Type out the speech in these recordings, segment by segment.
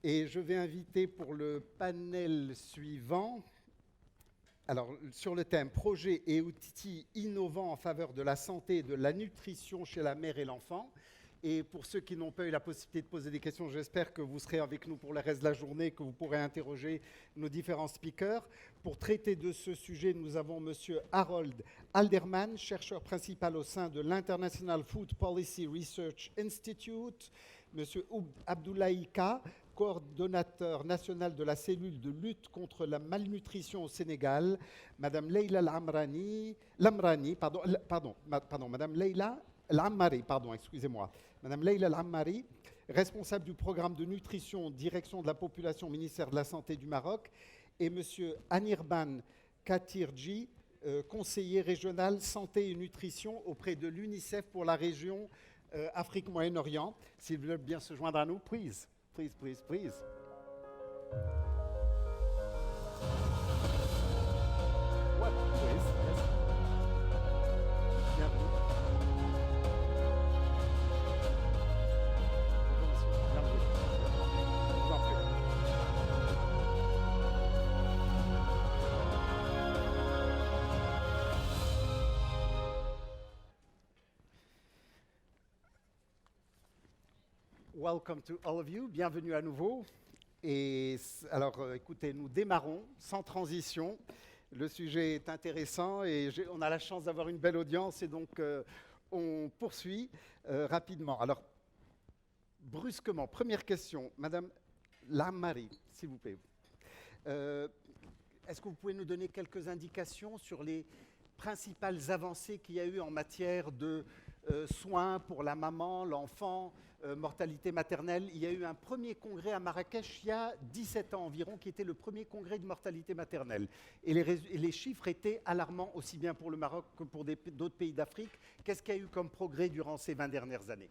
Et je vais inviter pour le panel suivant, alors sur le thème projet et outils innovants en faveur de la santé et de la nutrition chez la mère et l'enfant. Et pour ceux qui n'ont pas eu la possibilité de poser des questions, j'espère que vous serez avec nous pour le reste de la journée, que vous pourrez interroger nos différents speakers. Pour traiter de ce sujet, nous avons M. Harold Alderman, chercheur principal au sein de l'International Food Policy Research Institute, M. Abdoulaye Ka, coordonnateur national de la cellule de lutte contre la malnutrition au Sénégal, Mme Leila Lamrani, Mme Leila Al-Ammari, excusez-moi. Madame Leila Al-Ammari, responsable du programme de nutrition, direction de la population, ministère de la Santé du Maroc, et Monsieur Anirban Katirji, conseiller régional santé et nutrition auprès de l'UNICEF pour la région Afrique-Moyen-Orient. S'ils veulent bien se joindre à nous, please. Please. What, please? Yes. Bienvenue. Bonjour, monsieur. Bienvenue. Je vous en prie. Welcome to all of you. Bienvenue à nouveau. Et alors, écoutez, nous démarrons sans transition. Le sujet est intéressant et on a la chance d'avoir une belle audience et donc on poursuit rapidement. Alors, brusquement, première question, Madame Lamari, s'il vous plaît. Est-ce que vous pouvez nous donner quelques indications sur les principales avancées qu'il y a eu en matière de soins pour la maman, l'enfant, mortalité maternelle? Il y a eu un premier congrès à Marrakech il y a 17 ans environ, qui était le premier congrès de mortalité maternelle. Et les chiffres étaient alarmants, aussi bien pour le Maroc que pour d'autres pays d'Afrique. Qu'est-ce qu'il y a eu comme progrès durant ces 20 dernières années?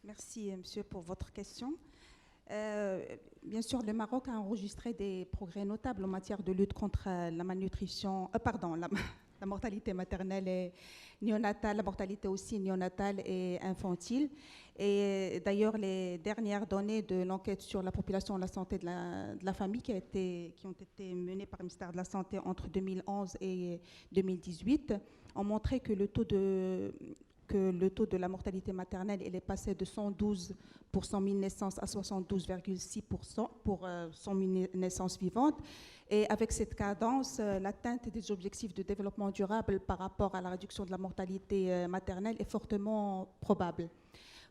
Merci, monsieur, pour votre question. Bien sûr, le Maroc a enregistré des progrès notables en matière de lutte contre la malnutrition, la mortalité maternelle et néonatale, la mortalité aussi néonatale et infantile. Et d'ailleurs, les dernières données de l'enquête sur la population et la santé de la famille qui ont été menées par le ministère de la Santé entre 2011 et 2018 ont montré que le taux de la mortalité maternelle est passé de 112 pour 100 000 naissances à 72,6% pour 100 000 naissances vivantes. Et avec cette cadence, l'atteinte des objectifs de développement durable par rapport à la réduction de la mortalité maternelle est fortement probable.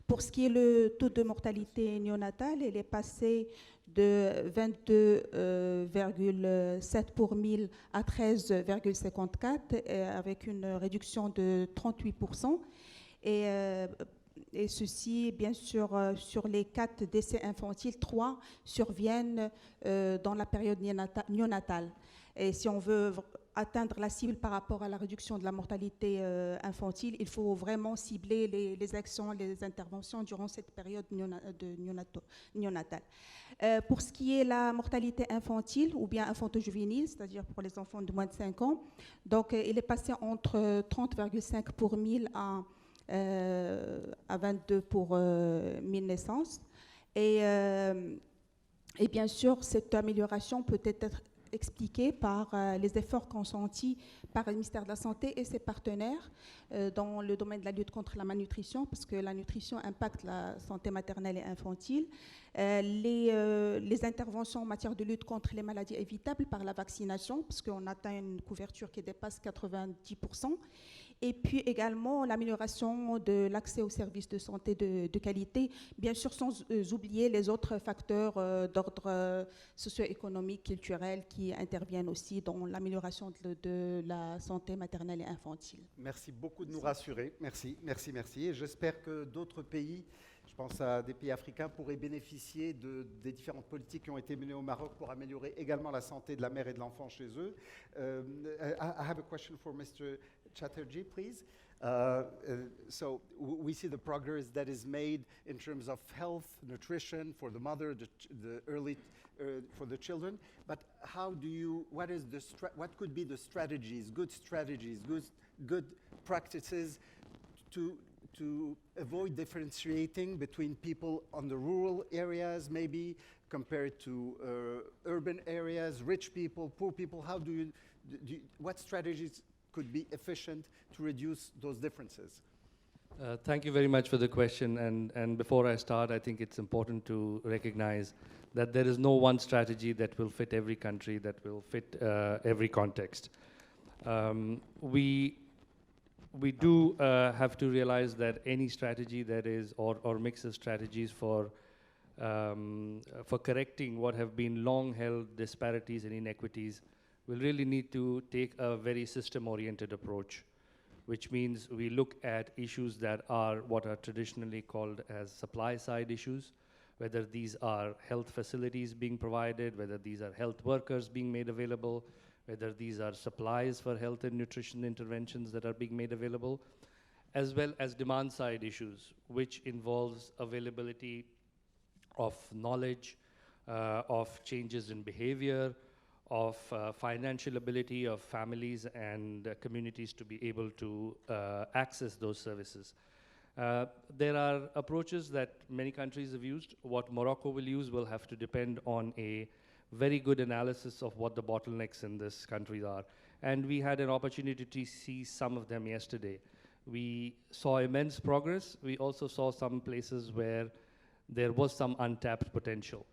Pour ce qui est le taux de mortalité néonatale, il est passé de 22,7 pour 1000 à 13,54 avec une réduction de 38%. Et ceci, bien sûr, sur les 4 décès infantiles, 3 surviennent dans la période néonatale. Et si on veut atteindre la cible par rapport à la réduction de la mortalité infantile, il faut vraiment cibler les actions, les interventions durant cette période néonatale. Pour ce qui est la mortalité infantile ou bien infanto-juvénile, c'est-à-dire pour les enfants de moins de 5 ans, donc il est passé entre 30,5 pour 1000 à 22 pour 1000 naissances. Et bien sûr, cette amélioration peut être expliquée par les efforts consentis par le ministère de la Santé et ses partenaires dans le domaine de la lutte contre la malnutrition, parce que la nutrition impacte la santé maternelle et infantile. Les interventions en matière de lutte contre les maladies évitables par la vaccination, parce qu'on atteint une couverture qui dépasse 90%. Et puis également l'amélioration de l'accès aux services de santé de qualité, bien sûr sans oublier les autres facteurs d'ordre socio-économique, culturel qui interviennent aussi dans l'amélioration de la santé maternelle et infantile. Merci beaucoup de nous rassurer. Merci. Et j'espère que d'autres pays, je pense à des pays africains, pourraient bénéficier des différentes politiques qui ont été menées au Maroc pour améliorer également la santé de la mère et de l'enfant chez eux. I have a question for Mr. Chatterjee, please. So we see the progress that is made in terms of health, nutrition for the mother, the early for the children. But what could be the strategies, good practices to avoid differentiating between people on the rural areas, maybe compared to urban areas, rich people, poor people? How do you, what strategies could be efficient to reduce those differences? Thank you very much for the question. And before I start, I think it's important to recognize that there is no one strategy that will fit every country, that will fit every context. We do have to realize that any strategy that is, or mix of strategies for correcting what have been long-held disparities and inequities will really need to take a very system-oriented approach, which means we look at issues that are what are traditionally called as supply-side issues, whether these are health facilities being provided, whether these are health workers being made available, whether these are supplies for health and nutrition interventions that are being made available, as well as demand-side issues, which involves availability of knowledge, of changes in behavior, of financial ability of families and communities to be able to access those services. There are approaches that many countries have used. What Morocco will use will have to depend on a very good analysis of what the bottlenecks in this country are. And we had an opportunity to see some of them yesterday. We saw immense progress. We also saw some places where there was some untapped potential.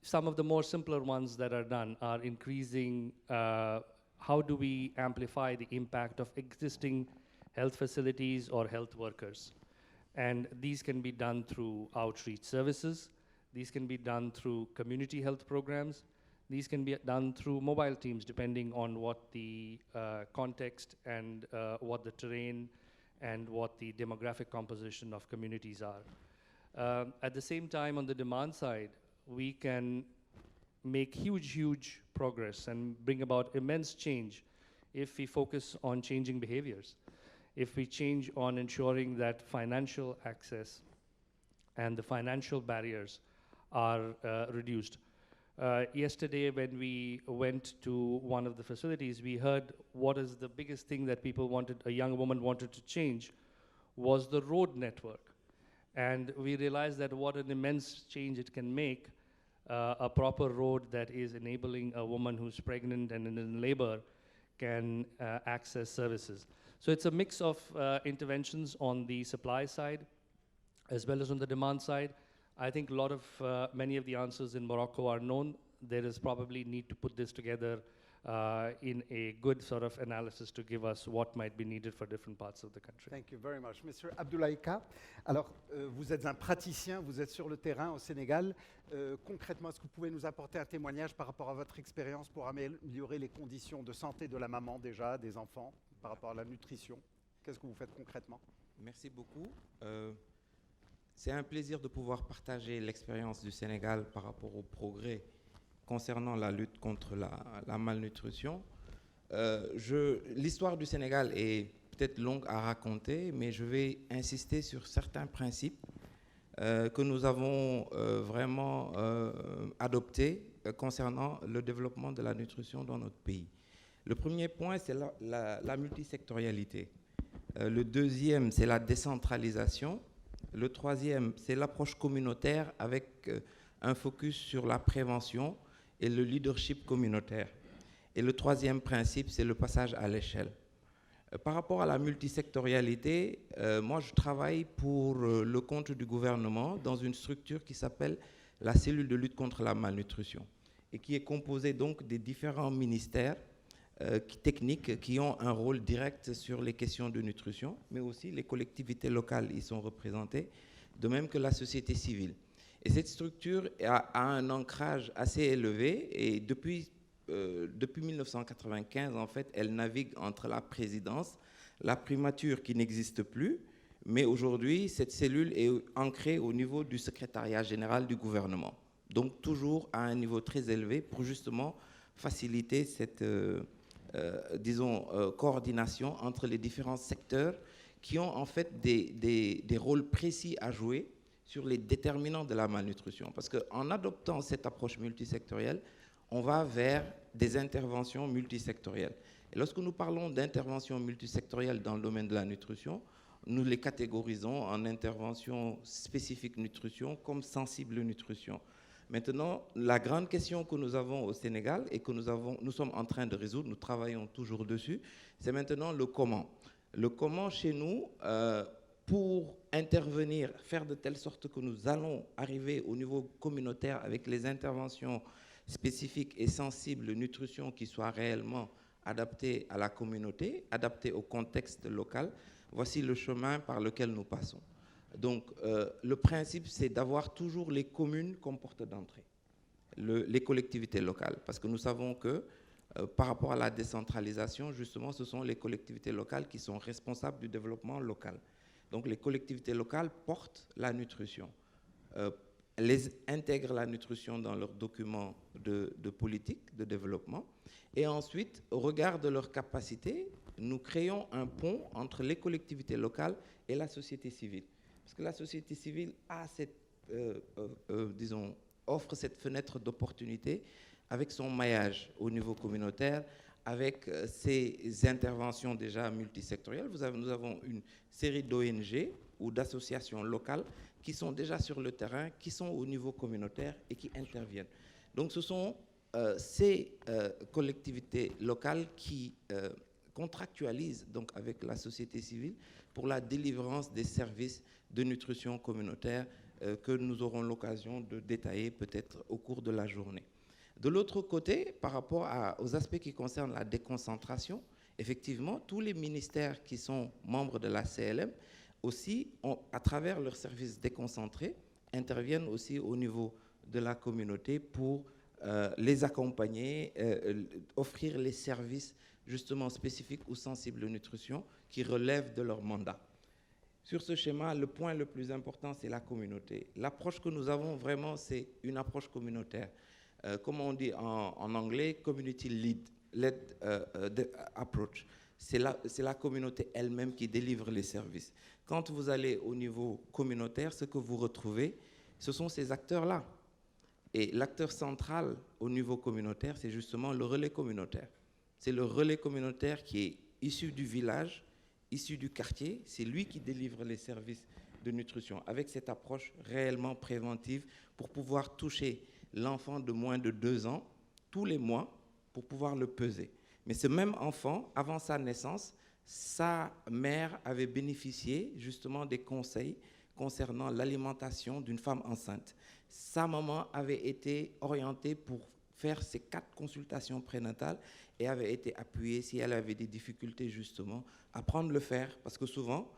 Some of the more simpler ones that are done are increasing how do we amplify the impact of existing health facilities or health workers. And these can be done through outreach services. These can be done through community health programs. These can be done through mobile teams, depending on what the context and what the terrain and what the demographic composition of communities are. At the same time, on the demand side, we can make huge progress and bring about immense change if we focus on changing behaviors, if we change on ensuring that financial access and the financial barriers are reduced. Yesterday, when we went to one of the facilities, we heard what is the biggest thing that people wanted, a young woman wanted to change, was the road network. And we realized that what an immense change it can make, a proper road that is enabling a woman who's pregnant and in labor can access services. So it's a mix of interventions on the supply side as well as on the demand side. I think a lot of, many of the answers in Morocco are known. There is probably need to put this together in a good sort of analysis to give us what might be needed for different parts of the country. Thank you very much. Mr. Abdoulaye Ka, alors vous êtes un praticien, vous êtes sur le terrain au Sénégal. Concrètement, est-ce que vous pouvez nous apporter un témoignage par rapport à votre expérience pour améliorer les conditions de santé de la maman déjà, des enfants, par rapport à la nutrition? Qu'est-ce que vous faites concrètement? Merci beaucoup. C'est un plaisir de pouvoir partager l'expérience du Sénégal par rapport au progrès concernant la lutte contre la malnutrition. L'histoire du Sénégal est peut-être longue à raconter, mais je vais insister sur certains principes que nous avons vraiment adoptés concernant le développement de la nutrition dans notre pays. Le premier point, c'est la multisectorialité. Le deuxième, c'est la décentralisation. Le troisième, c'est l'approche communautaire avec un focus sur la prévention et le leadership communautaire. Et le troisième principe, c'est le passage à l'échelle. Par rapport à la multisectorialité, moi je travaille pour le compte du gouvernement dans une structure qui s'appelle la cellule de lutte contre la malnutrition et qui est composée donc des différents ministères techniques qui ont un rôle direct sur les questions de nutrition, mais aussi les collectivités locales y sont représentées, de même que la société civile. Et cette structure a un ancrage assez élevé et depuis 1995, en fait, elle navigue entre la présidence, la primature qui n'existe plus, mais aujourd'hui, cette cellule est ancrée au niveau du secrétariat général du gouvernement. Donc toujours à un niveau très élevé pour justement faciliter cette, coordination entre les différents secteurs qui ont en fait des rôles précis à jouer sur les déterminants de la malnutrition. Parce qu'en adoptant cette approche multisectorielle, on va vers des interventions multisectorielles. Et lorsque nous parlons d'interventions multisectorielles dans le domaine de la nutrition, nous les catégorisons en intervention spécifique nutrition comme sensible nutrition. Maintenant, la grande question que nous avons au Sénégal et que nous sommes en train de résoudre, nous travaillons toujours dessus, c'est maintenant le comment. Le comment chez nous, pour intervenir, faire de telle sorte que nous allons arriver au niveau communautaire avec les interventions spécifiques et sensibles nutrition qui soient réellement adaptées à la communauté, adaptées au contexte local. Voici le chemin par lequel nous passons. Donc, le principe, c'est d'avoir toujours les communes comme porte d'entrée, les collectivités locales, parce que nous savons que par rapport à la décentralisation, justement, ce sont les collectivités locales qui sont responsables du développement local. Donc, les collectivités locales portent la nutrition, intègrent la nutrition dans leurs documents de politique de développement, et ensuite, au regard de leurs capacités, nous créons un pont entre les collectivités locales et la société civile. Parce que la société civile a offre cette fenêtre d'opportunité avec son maillage au niveau communautaire, avec ses interventions déjà multisectorielles. Nous avons une série d'ONG ou d'associations locales qui sont déjà sur le terrain, qui sont au niveau communautaire et qui interviennent. Donc ce sont ces collectivités locales qui contractualisent donc avec la société civile pour la délivrance des services de nutrition communautaire que nous aurons l'occasion de détailler peut-être au cours de la journée. De l'autre côté, par rapport aux aspects qui concernent la déconcentration, effectivement, tous les ministères qui sont membres de la CLM aussi, à travers leurs services déconcentrés, interviennent aussi au niveau de la communauté pour les accompagner, offrir les services justement spécifiques ou sensibles de nutrition qui relèvent de leur mandat. Sur ce schéma, le point le plus important, c'est la communauté. L'approche que nous avons vraiment, c'est une approche communautaire. Comme on dit en anglais, community-led approach. C'est la communauté elle-même qui délivre les services. Quand vous allez au niveau communautaire, ce que vous retrouvez, ce sont ces acteurs-là. Et l'acteur central au niveau communautaire, c'est justement le relais communautaire. C'est le relais communautaire qui est issu du village, issu du quartier. C'est lui qui délivre les services de nutrition avec cette approche réellement préventive pour pouvoir toucher l'enfant de moins de 2 ans tous les mois pour pouvoir le peser. Mais ce même enfant, avant sa naissance, sa mère avait bénéficié justement des conseils concernant l'alimentation d'une femme enceinte. Sa maman avait été orientée pour faire ces 4 consultations prénatales et avait été appuyée si elle avait des difficultés justement à prendre le fer, parce que souvent,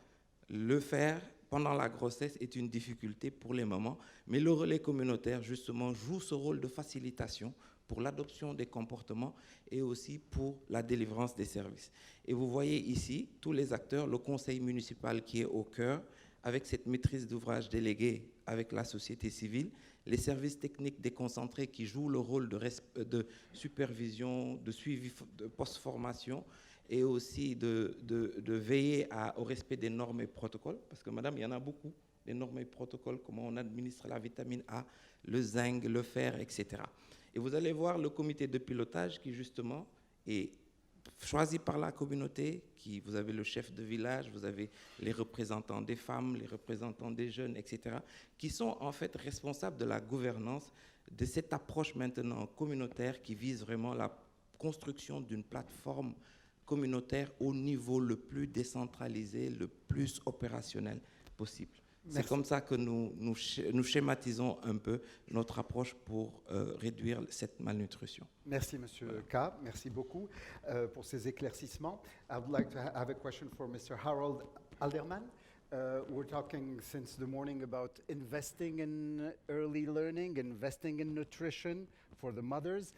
le fer pendant la grossesse est une difficulté pour les mamans, mais le relais communautaire justement joue ce rôle de facilitation pour l'adoption des comportements et aussi pour la délivrance des services. Et vous voyez ici tous les acteurs, le conseil municipal qui est au cœur, avec cette maîtrise d'ouvrage déléguée avec la société civile, les services techniques déconcentrés qui jouent le rôle de supervision, de suivi de post-formation et aussi de veiller au respect des normes et protocoles, parce que madame, il y en a beaucoup, des normes et protocoles, comment on administre la vitamine A, le zinc, le fer, etc. Et vous allez voir le comité de pilotage qui justement est choisi par la communauté, vous avez le chef de village, vous avez les représentants des femmes, les représentants des jeunes, etc., qui sont en fait responsables de la gouvernance de cette approche maintenant communautaire qui vise vraiment la construction d'une plateforme communautaire au niveau le plus décentralisé, le plus opérationnel possible. Merci. C'est comme ça que nous schématisons un peu notre approche pour réduire cette malnutrition. Merci, Monsieur K. Merci beaucoup pour ces éclaircissements. I would like to have a question for Mr. Harold Alderman. We're talking since the morning about investing in early learning, investing in nutrition for the mothers.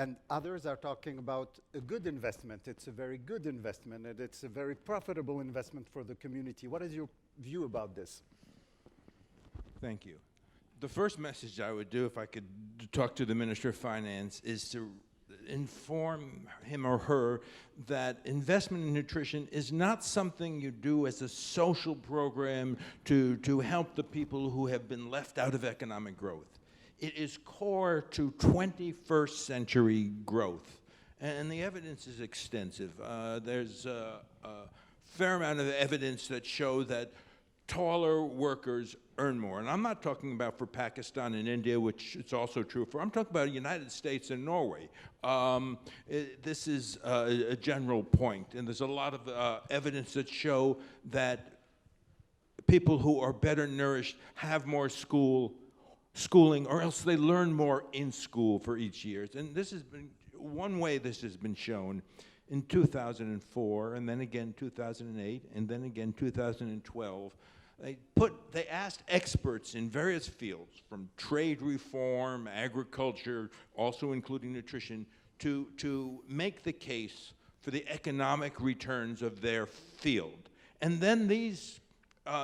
And others are talking about a good investment. It's a very good investment, and it's a very profitable investment for the community. What is your view about this? Thank you. The first message I would do, if I could talk to the Minister of Finance, is to inform him or her that investment in nutrition is not something you do as a social program to help the people who have been left out of economic growth. It is core to 21st century growth, and the evidence is extensive. There's fair amount of evidence that show that taller workers earn more. And I'm not talking about for Pakistan and India, which it's also true for. I'm talking about the United States and Norway. This is a general point, and there's a lot of evidence that show that people who are better nourished have more schooling, or else they learn more in school for each year. And this has been one way this has been shown in 2004, and then again 2008, and then again 2012. They asked experts in various fields, from trade reform, agriculture, also including nutrition, to make the case for the economic returns of their field. And then these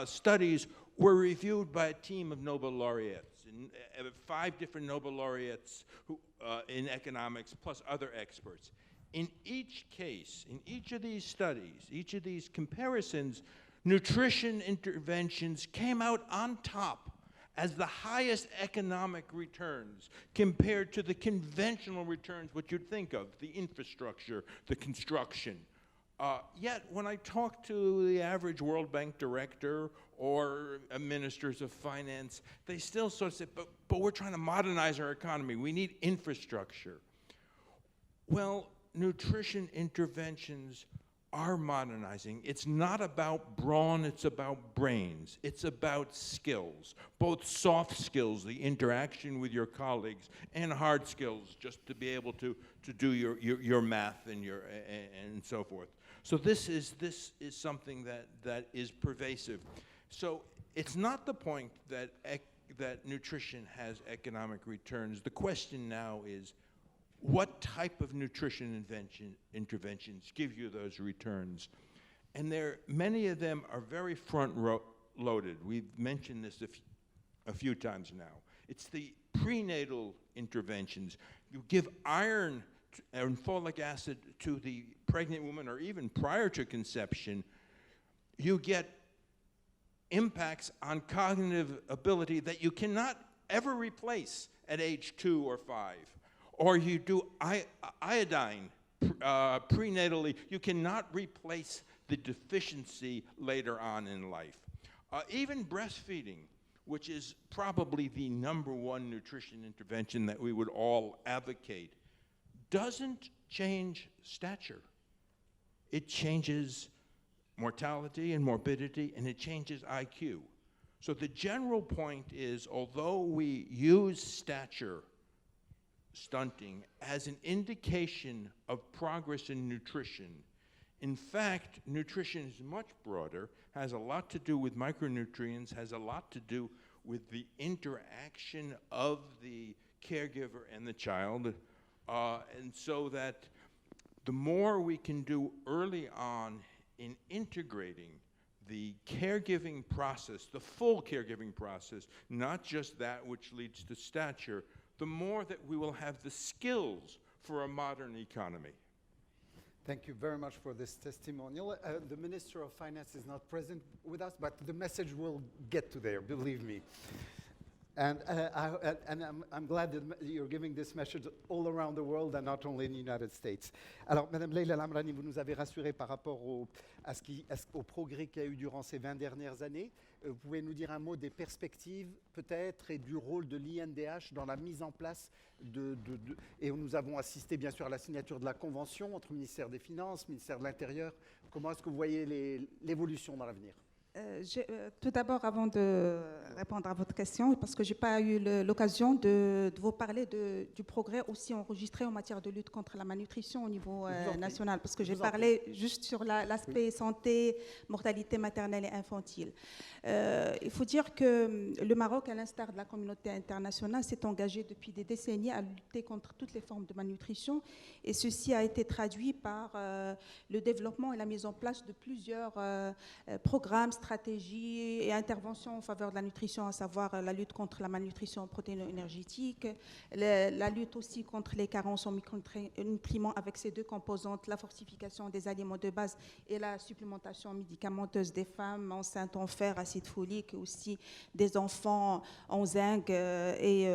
studies were reviewed by a team of Nobel laureates, 5 different Nobel laureates who, in economics, plus other experts. In each case, in each of these studies, each of these comparisons, nutrition interventions came out on top as the highest economic returns compared to the conventional returns, what you'd think of, the infrastructure, the construction. Yet, when I talk to the average World Bank director or ministers of finance, they still sort of say, but we're trying to modernize our economy. We need infrastructure. Well, nutrition interventions are modernizing. It's not about brawn, it's about brains. It's about skills, both soft skills, the interaction with your colleagues, and hard skills, just to be able to do your math and so forth. So this is something that is pervasive. So it's not the point that nutrition has economic returns. The question now is, what type of nutrition interventions give you those returns? And many of them are very front-loaded. We've mentioned this a few times now. It's the prenatal interventions. You give iron and folic acid to the pregnant woman, or even prior to conception, you get impacts on cognitive ability that you cannot ever replace at age 2 or 5. Or you do iodine prenatally, you cannot replace the deficiency later on in life. Even breastfeeding, which is probably the #1 nutrition intervention that we would all advocate, doesn't change stature. It changes mortality and morbidity, and it changes IQ. So the general point is, although we use stature stunting as an indication of progress in nutrition, in fact, nutrition is much broader, has a lot to do with micronutrients, has a lot to do with the interaction of the caregiver and the child, and so that the more we can do early on in integrating the caregiving process, the full caregiving process, not just that which leads to stature, the more that we will have the skills for a modern economy. Thank you very much for this testimonial. The Minister of Finance is not present with us, but the message will get to there, believe me. And I'm glad that you're giving this message all around the world and not only in the United States. Alors, Madame Leila Lamrani, vous nous avez rassuré par rapport au progrès qu'il y a eu durant ces 20 dernières années. Vous pouvez nous dire un mot des perspectives, peut-être, et du rôle de l'INDH dans la mise en place et nous avons assisté, bien sûr, à la signature de la convention entre le ministère des Finances, le ministère de l'Intérieur. Comment est-ce que vous voyez l'évolution dans l'avenir ? Tout d'abord, avant de répondre à votre question, parce que je n'ai pas eu l'occasion de vous parler du progrès aussi enregistré en matière de lutte contre la malnutrition au niveau national, parce que j'ai parlé juste sur l'aspect santé, mortalité maternelle et infantile. Il faut dire que le Maroc, à l'instar de la communauté internationale, s'est engagé depuis des décennies à lutter contre toutes les formes de malnutrition, et ceci a été traduit par le développement et la mise en place de plusieurs programmes, stratégies et interventions en faveur de la nutrition, à savoir la lutte contre la malnutrition en protéines énergétiques, la lutte aussi contre les carences en micronutriments avec ces 2 composantes, la fortification des aliments de base et la supplémentation médicamenteuse des femmes enceintes en fer, acide folique, et aussi des enfants en zinc et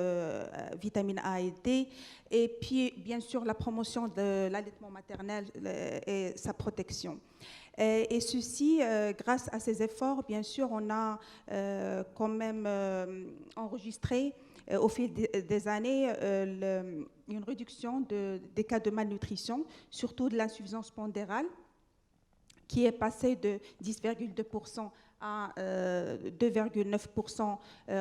vitamine A et D. Et puis, bien sûr, la promotion de l'allaitement maternel et sa protection. Et ceci, grâce à ces efforts, bien sûr, on a quand même enregistré au fil des années une réduction des cas de malnutrition, surtout de l'insuffisance pondérale, qui est passée de 10,2% à 2,9%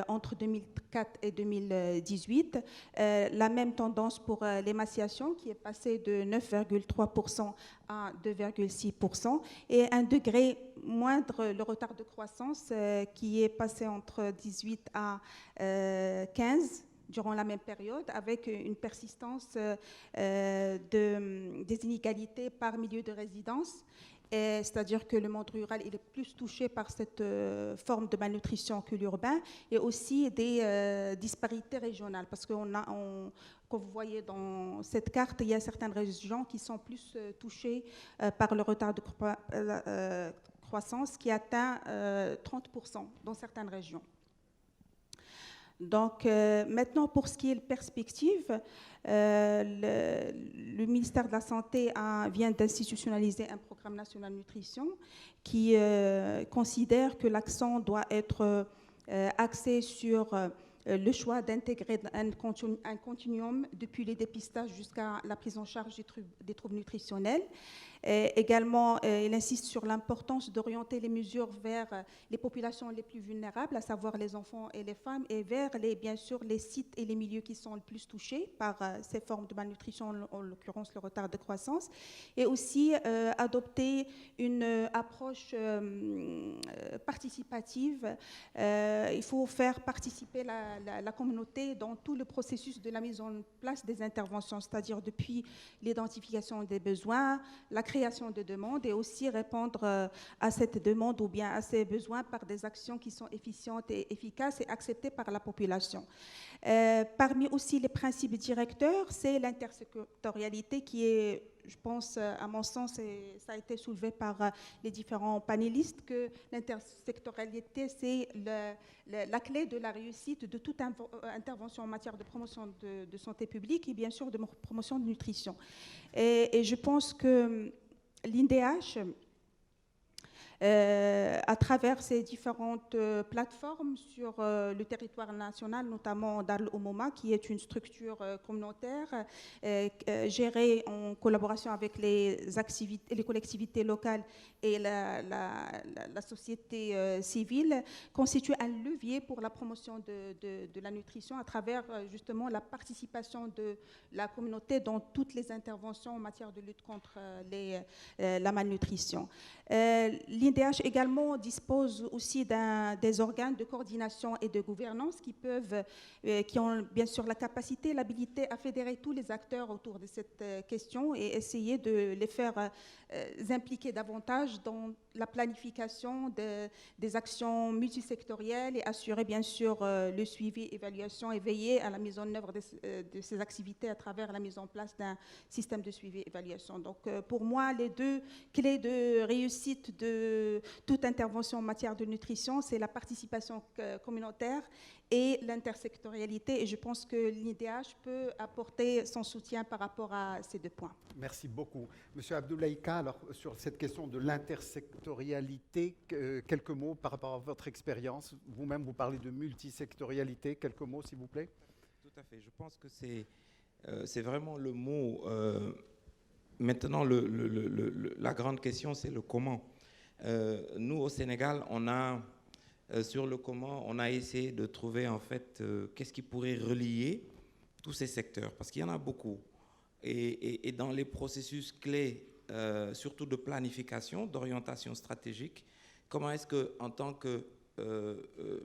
entre 2004 et 2018. La même tendance pour l'émaciation, qui est passée de 9,3% à 2,6%. Et un degré moindre, le retard de croissance, qui est passé entre 18 à 15 durant la même période, avec une persistance des inégalités par milieu de résidence. C'est-à-dire que le monde rural il est plus touché par cette forme de malnutrition que l'urbain, et aussi des disparités régionales, parce que comme vous voyez dans cette carte, il y a certaines régions qui sont plus touchées par le retard de croissance qui atteint 30% dans certaines régions. Donc maintenant, pour ce qui est de perspective, le ministère de la Santé vient d'institutionnaliser un programme national nutrition qui considère que l'accent doit être axé sur le choix d'intégrer un continuum depuis les dépistages jusqu'à la prise en charge des troubles nutritionnels. Également, il insiste sur l'importance d'orienter les mesures vers les populations les plus vulnérables, à savoir les enfants et les femmes, et vers, bien sûr, les sites et les milieux qui sont le plus touchés par ces formes de malnutrition, en l'occurrence le retard de croissance, et aussi adopter une approche participative. Il faut faire participer la communauté dans tout le processus de la mise en place des interventions, c'est-à-dire depuis l'identification des besoins, la création de demandes, et aussi répondre à cette demande ou bien à ces besoins par des actions qui sont efficientes et efficaces et acceptées par la population. Parmi aussi les principes directeurs, c'est l'intersectorialité qui est, je pense, à mon sens, et ça a été soulevé par les différents panélistes, que l'intersectorialité, c'est la clé de la réussite de toute intervention en matière de promotion de santé publique et bien sûr de promotion de nutrition. Et je pense que l'INDH, à travers ces différentes plateformes sur le territoire national, notamment Darl Oumouma, qui est une structure communautaire gérée en collaboration avec les collectivités locales et la société civile, constitue un levier pour la promotion de la nutrition à travers justement la participation de la communauté dans toutes les interventions en matière de lutte contre la malnutrition. L'INDH également dispose aussi des organes de coordination et de gouvernance qui ont bien sûr la capacité, l'habilité à fédérer tous les acteurs autour de cette question et essayer de les faire impliquer davantage dans la planification des actions multisectorielles et assurer bien sûr le suivi, évaluation et veiller à la mise en œuvre de ces activités à travers la mise en place d'un système de suivi et évaluation. Donc pour moi, les deux clés de réussite de toute intervention en matière de nutrition, c'est la participation communautaire et l'intersectorialité. Et je pense que l'INDH peut apporter son soutien par rapport à ces deux points. Merci beaucoup. Monsieur Abdoulaïka, alors sur cette question de l'intersectorialité, quelques mots par rapport à votre expérience. Vous-même, vous parlez de multisectorialité. Quelques mots, s'il vous plaît. Tout à fait. Je pense que c'est vraiment le mot. Maintenant, la grande question, c'est le comment. Nous, au Sénégal, sur le comment, on a essayé de trouver en fait qu'est-ce qui pourrait relier tous ces secteurs, parce qu'il y en a beaucoup. Et dans les processus clés, surtout de planification, d'orientation stratégique, comment est-ce qu'en tant que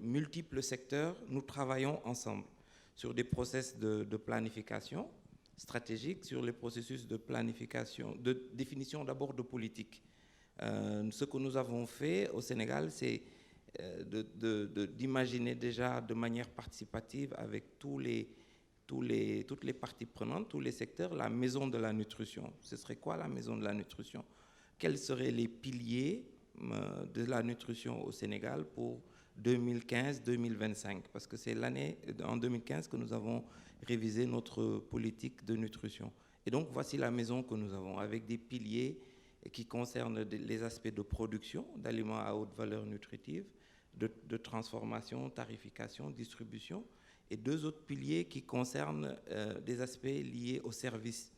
multiples secteurs, nous travaillons ensemble sur des process de planification stratégique, sur les processus de planification, de définition d'abord de politique. Ce que nous avons fait au Sénégal, c'est d'imaginer déjà de manière participative avec toutes les parties prenantes, tous les secteurs, la maison de la nutrition. Ce serait quoi la maison de la nutrition? Quels seraient les piliers de la nutrition au Sénégal pour 2015-2025? Parce que c'est l'année, en 2015, que nous avons révisé notre politique de nutrition. Et donc, voici la maison que nous avons, avec des piliers qui concernent les aspects de production d'aliments à haute valeur nutritive, de transformation, tarification, distribution, et 2 autres piliers qui concernent des aspects liés aux services,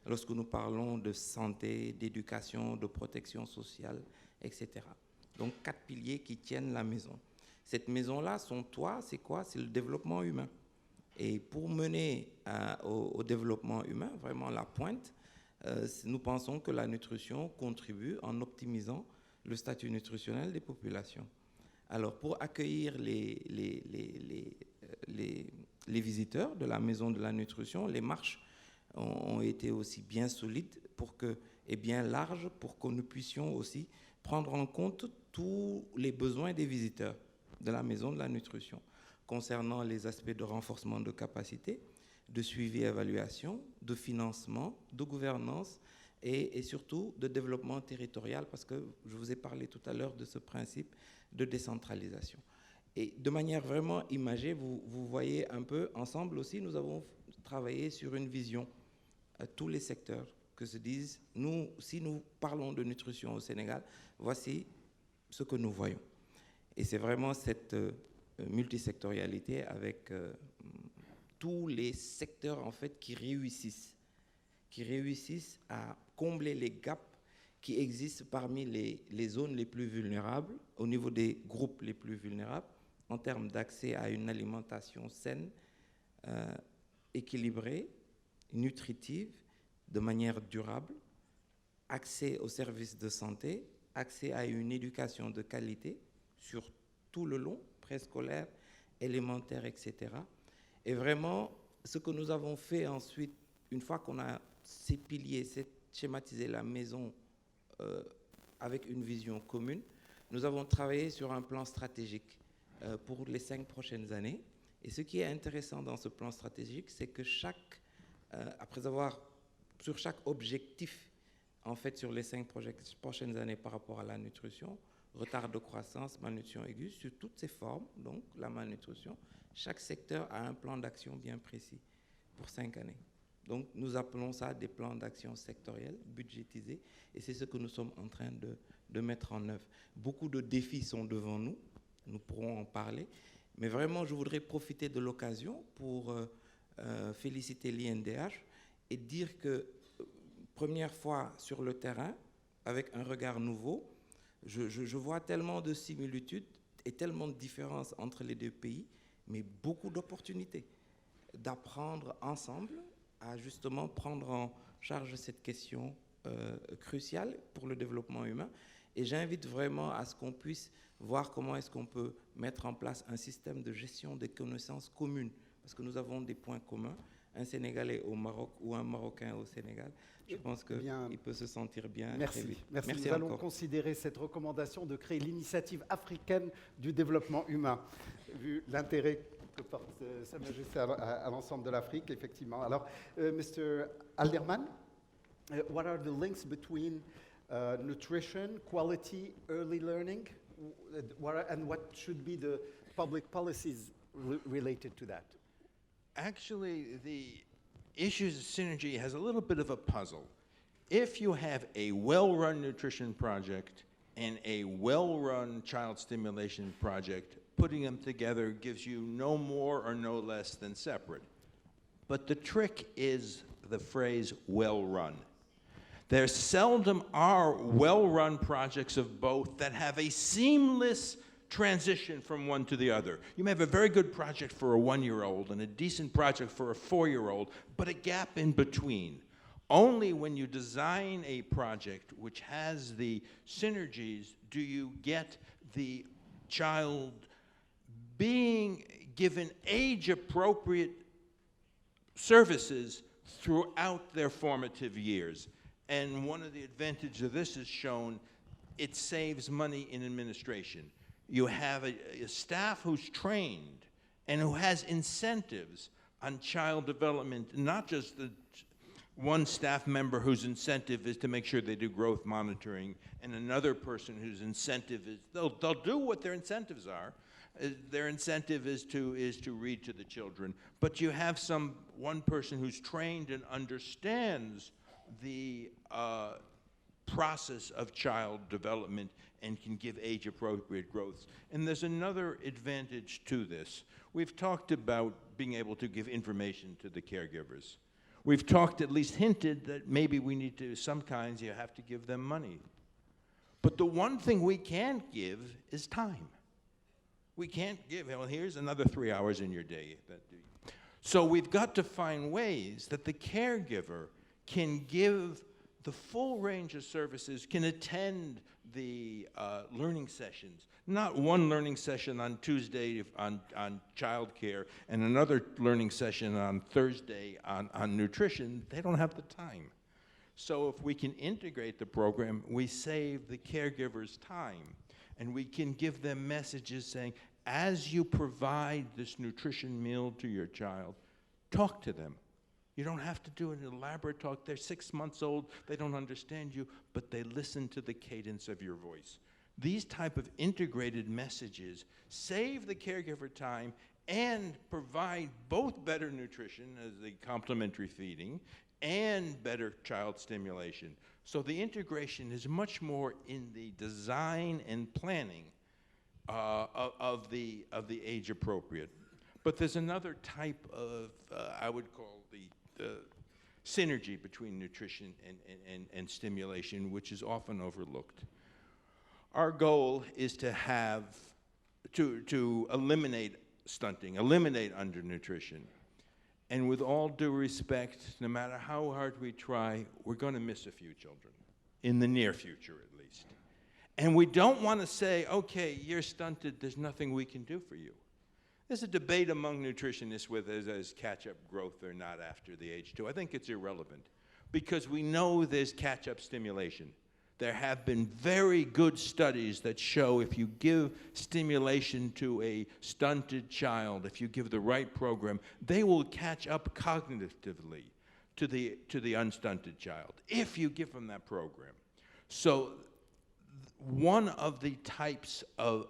lorsque nous parlons de santé, d'éducation, de protection sociale, etc. Donc 4 piliers qui tiennent la maison. Cette maison-là, son toit, c'est quoi? C'est le développement humain. Et pour mener au développement humain, vraiment la pointe, nous pensons que la nutrition contribue en optimisant le statut nutritionnel des populations. Alors, pour accueillir les visiteurs de la maison de la nutrition, les marches ont été aussi bien solides et bien larges pour que nous puissions aussi prendre en compte tous les besoins des visiteurs de la maison de la nutrition, concernant les aspects de renforcement de capacité, de suivi et évaluation, de financement, de gouvernance et surtout de développement territorial, parce que je vous ai parlé tout à l'heure de ce principe de décentralisation. Et de manière vraiment imagée, vous voyez un peu, ensemble aussi, nous avons travaillé sur une vision à tous les secteurs que se disent, si nous parlons de nutrition au Sénégal, voici ce que nous voyons. Et c'est vraiment cette multisectorialité avec tous les secteurs en fait qui réussissent à combler les gaps qui existent parmi les zones les plus vulnérables, au niveau des groupes les plus vulnérables, en termes d'accès à une alimentation saine, équilibrée, nutritive, de manière durable, accès aux services de santé, accès à une éducation de qualité sur tout le long, préscolaire, élémentaire, etc. Et vraiment, ce que nous avons fait ensuite, une fois qu'on a ces piliers, schématisé la maison avec une vision commune, nous avons travaillé sur un plan stratégique pour les 5 prochaines années. Et ce qui est intéressant dans ce plan stratégique, c'est que après avoir, sur chaque objectif, en fait, sur les 5 prochaines années par rapport à la nutrition, retard de croissance, malnutrition aiguë, sur toutes ces formes, donc la malnutrition, chaque secteur a un plan d'action bien précis pour 5 années. Donc nous appelons ça des plans d'action sectoriels, budgétisés, et c'est ce que nous sommes en train de mettre en œuvre. Beaucoup de défis sont devant nous, nous pourrons en parler, mais vraiment je voudrais profiter de l'occasion pour féliciter l'INDH et dire que, première fois sur le terrain, avec un regard nouveau, je vois tellement de similitudes et tellement de différences entre les 2 pays, mais beaucoup d'opportunités d'apprendre ensemble à justement prendre en charge cette question cruciale pour le développement humain. Et j'invite vraiment à ce qu'on puisse voir comment est-ce qu'on peut mettre en place un système de gestion des connaissances communes, parce que nous avons des points communs. Un Sénégalais au Maroc ou un Marocain au Sénégal, je pense qu'il peut se sentir bien. Merci. Très vite. Merci. Merci Nous allons encore. considérer cette recommandation de créer l'initiative africaine du développement humain, vu l'intérêt que porte Sa Majesté à l'ensemble de l'Afrique, effectivement. Alors, Mr. Alderman, what are the links between nutrition, quality, early learning, and what should be the public policies related to that? Actually, the issues of synergy has a little bit of a puzzle. If you have a well-run nutrition project and a well-run child stimulation project, putting them together gives you no more or no less than separate. But the trick is the phrase well-run. There seldom are well-run projects of both that have a seamless transition from one to the other. You may have a very good project for a 1-year-old and a decent project for a 4-year-old, but a gap in between. Only when you design a project which has the synergies do you get the child being given age-appropriate services throughout their formative years. And one of the advantages of this is shown, it saves money in administration. You have a staff who's trained and who has incentives on child development, not just the one staff member whose incentive is to make sure they do growth monitoring, and another person whose incentive is, they'll do what their incentives are. Their incentive is to read to the children. But you have one person who's trained and understands the process of child development and can give age-appropriate growth. And there's another advantage to this. We've talked about being able to give information to the caregivers. We've talked, at least hinted, that maybe we need to, some kinds, you have to give them money. But the one thing we can't give is time. We can't give, well, here's another 3 hours in your day. So we've got to find ways that the caregiver can give the full range of services, can attend the learning sessions. Not one learning session on Tuesday on childcare and another learning session on Thursday on nutrition. They don't have the time. So if we can integrate the program, we save the caregivers time. And we can give them messages saying, as you provide this nutrition meal to your child, talk to them. You don't have to do an elaborate talk. They're 6 months old. They don't understand you, but they listen to the cadence of your voice. These type of integrated messages save the caregiver time and provide both better nutrition as the complementary feeding and better child stimulation. So the integration is much more in the design and planning of the age appropriate. But there's another type of, I would call the synergy between nutrition and stimulation, which is often overlooked. Our goal is to have, to eliminate stunting, eliminate undernutrition. And with all due respect, no matter how hard we try, we're going to miss a few children, in the near future at least. And we don't want to say, okay, you're stunted, there's nothing we can do for you. There's a debate among nutritionists whether there's catch-up growth or not after the age 2. I think it's irrelevant because we know there's catch-up stimulation. There have been very good studies that show if you give stimulation to a stunted child, if you give the right program, they will catch up cognitively to the unstunted child, if you give them that program. So one of the types of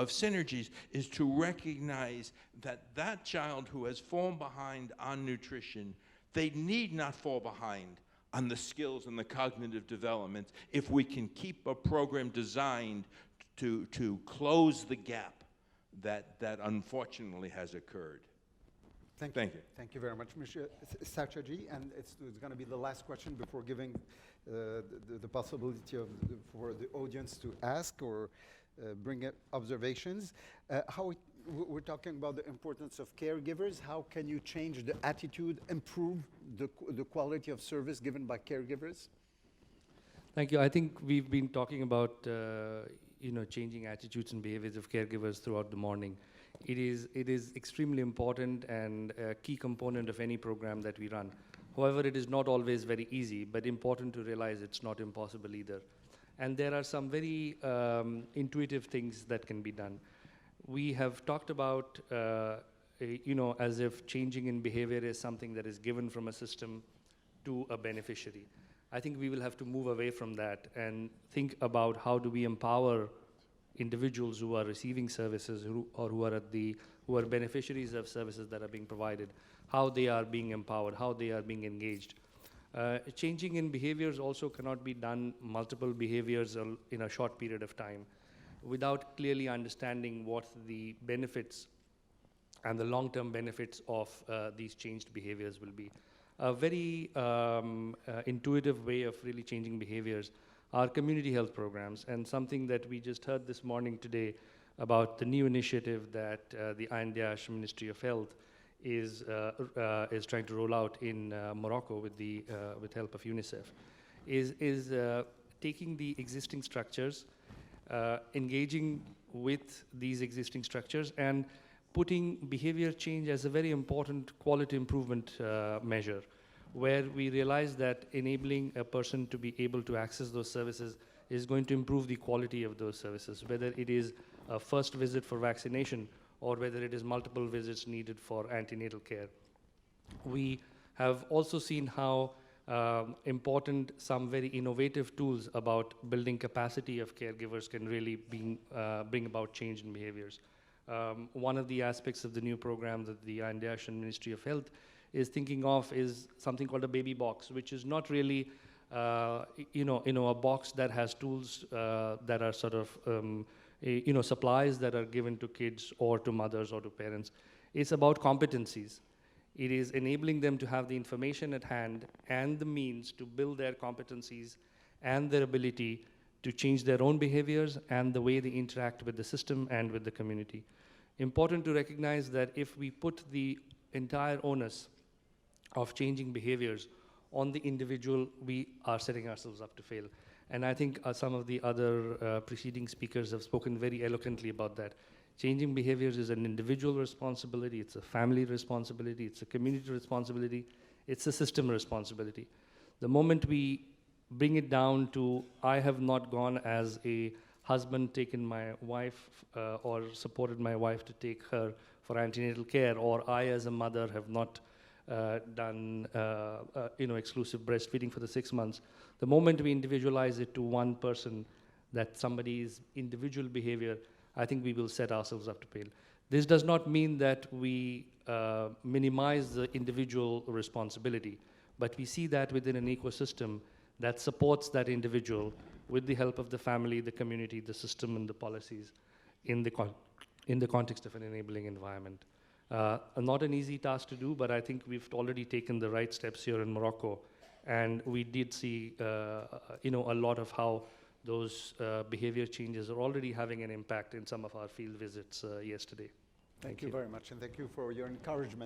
synergies is to recognize that that child who has fallen behind on nutrition, they need not fall behind on the skills and the cognitive development if we can keep a program designed to close the gap that unfortunately has occurred. Thank you. Thank you very much, Mr. Sachdji. And it's going to be the last question before giving the possibility for the audience to ask or bring up observations. We're talking about the importance of caregivers. How can you change the attitude, improve the quality of service given by caregivers? Thank you. I think we've been talking about changing attitudes and behaviors of caregivers throughout the morning. It is extremely important and a key component of any program that we run. However, it is not always very easy, but important to realize it's not impossible either. And there are some very intuitive things that can be done. We have talked about, as if changing in behavior is something that is given from a system to a beneficiary. I think we will have to move away from that and think about how do we empower individuals who are receiving services who are beneficiaries of services that are being provided, how they are being empowered, how they are being engaged. Changing in behaviors also cannot be done, multiple behaviors in a short period of time, without clearly understanding what the benefits and the long-term benefits of these changed behaviors will be. A very intuitive way of really changing behaviors are community health programs, and something that we just heard this morning today about the new initiative that the Ain Diash Ministry of Health is trying to roll out in Morocco with help of UNICEF, is taking the existing structures, engaging with these existing structures and putting behavior change as a very important quality improvement measure, where we realize that enabling a person to be able to access those services is going to improve the quality of those services, whether it is a first visit for vaccination or whether it is multiple visits needed for antenatal care. We have also seen how important some very innovative tools about building capacity of caregivers can really bring about change in behaviors. One of the aspects of the new program that the Ain Diash Ministry of Health is thinking of is something called a baby box, which is not really a box that has tools that are sort of, supplies that are given to kids or to mothers or to parents. It's about competencies. It is enabling them to have the information at hand and the means to build their competencies and their ability to change their own behaviors and the way they interact with the system and with the community. Important to recognize that if we put the entire onus of changing behaviors on the individual, we are setting ourselves up to fail. And I think some of the other preceding speakers have spoken very eloquently about that. Changing behaviors is an individual responsibility, it's a family responsibility, it's a community responsibility, it's a system responsibility. The moment we bring it down to, I have not gone as a husband taken my wife or supported my wife to take her for antenatal care, or I as a mother have not done exclusive breastfeeding for the 6 months. The moment we individualize it to one person, that somebody's individual behavior, I think we will set ourselves up to fail. This does not mean that we minimize the individual responsibility, but we see that within an ecosystem that supports that individual with the help of the family, the community, the system, and the policies in the context of an enabling environment. Not an easy task to do, but I think we've already taken the right steps here in Morocco, and we did see a lot of how those behavior changes are already having an impact in some of our field visits yesterday. Thank you very much, and thank you for your encouragement.